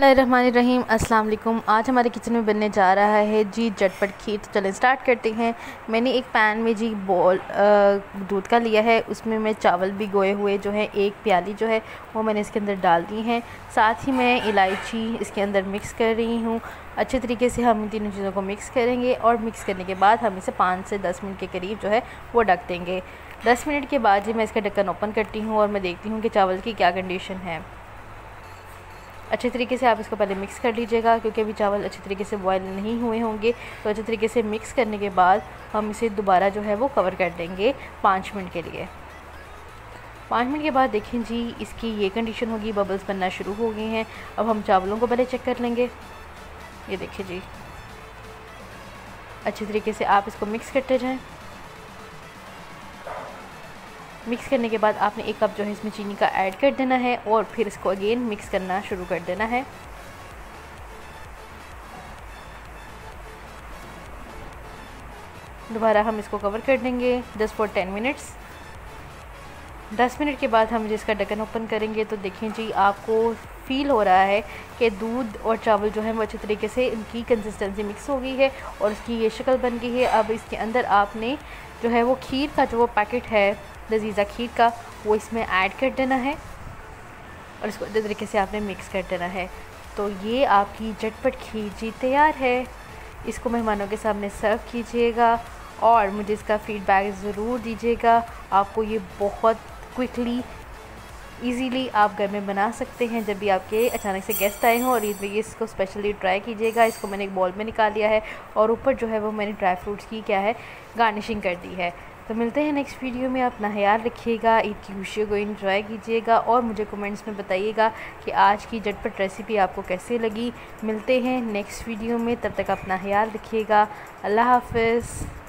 बिस्मिल्लाहिर्रहमानिर्रहीम। अस्सलाम वालेकुम। आज हमारे किचन में बनने जा रहा है जी झटपट खीर। तो चलें स्टार्ट करते हैं। मैंने एक पैन में जी बॉल दूध का लिया है, उसमें मैं चावल भिगोए हुए जो है एक प्याली जो है वो मैंने इसके अंदर डाल दी हैं। साथ ही मैं इलायची इसके अंदर मिक्स कर रही हूँ। अच्छे तरीके से हम इन तीनों चीज़ों को मिक्स करेंगे और मिक्स करने के बाद हम इसे 5 से 10 मिनट के करीब जो है वो ढक देंगे। 10 मिनट के बाद जी मैं इसका ढक्कन ओपन करती हूँ और मैं देखती हूँ कि चावल की क्या कंडीशन है। अच्छे तरीके से आप इसको पहले मिक्स कर लीजिएगा, क्योंकि अभी चावल अच्छे तरीके से बॉयल नहीं हुए होंगे। तो अच्छे तरीके से मिक्स करने के बाद हम इसे दोबारा जो है वो कवर कर देंगे 5 मिनट के लिए। 5 मिनट के बाद देखें जी इसकी ये कंडीशन होगी, बबल्स बनना शुरू हो गए हैं। अब हम चावलों को पहले चेक कर लेंगे। ये देखिए जी, अच्छे तरीके से आप इसको मिक्स करते जाएँ। मिक्स करने के बाद आपने 1 कप जो है इसमें चीनी का ऐड कर देना है और फिर इसको अगेन मिक्स करना शुरू कर देना है। दोबारा हम इसको कवर कर देंगे जस्ट फॉर 10 मिनट्स। 10 मिनट के बाद हम जिसका ढक्कन ओपन करेंगे तो देखें जी आपको फ़ील हो रहा है कि दूध और चावल जो है वो अच्छे तरीके से इनकी कंसिस्टेंसी मिक्स हो गई है और इसकी ये शक्ल बन गई है। अब इसके अंदर आपने जो है वो खीर का जो वो पैकेट है लजीज़ा खीर का वो इसमें ऐड कर देना है और इसको अच्छे तरीके से आपने मिक्स कर देना है। तो ये आपकी झटपट खीर जी तैयार है। इसको मेहमानों के सामने सर्व कीजिएगा और मुझे इसका फ़ीडबैक ज़रूर दीजिएगा। आपको ये बहुत क्विकली इजीली आप घर में बना सकते हैं। जब भी आपके अचानक से गेस्ट आए हों और ईद में इसको स्पेशली ट्राई कीजिएगा। इसको मैंने एक बॉल में निकाल लिया है और ऊपर जो है वो मैंने ड्राई फ्रूट्स की क्या है गार्निशिंग कर दी है। तो मिलते हैं नेक्स्ट वीडियो में। अपना ख्याल रखिएगा, ईद की खुशियों को एंजॉय कीजिएगा और मुझे कमेंट्स में बताइएगा कि आज की झटपट रेसिपी आपको कैसे लगी। मिलते हैं नेक्स्ट वीडियो में, तब तक अपना ख्याल रखिएगा। अल्लाह हाफ़िज़।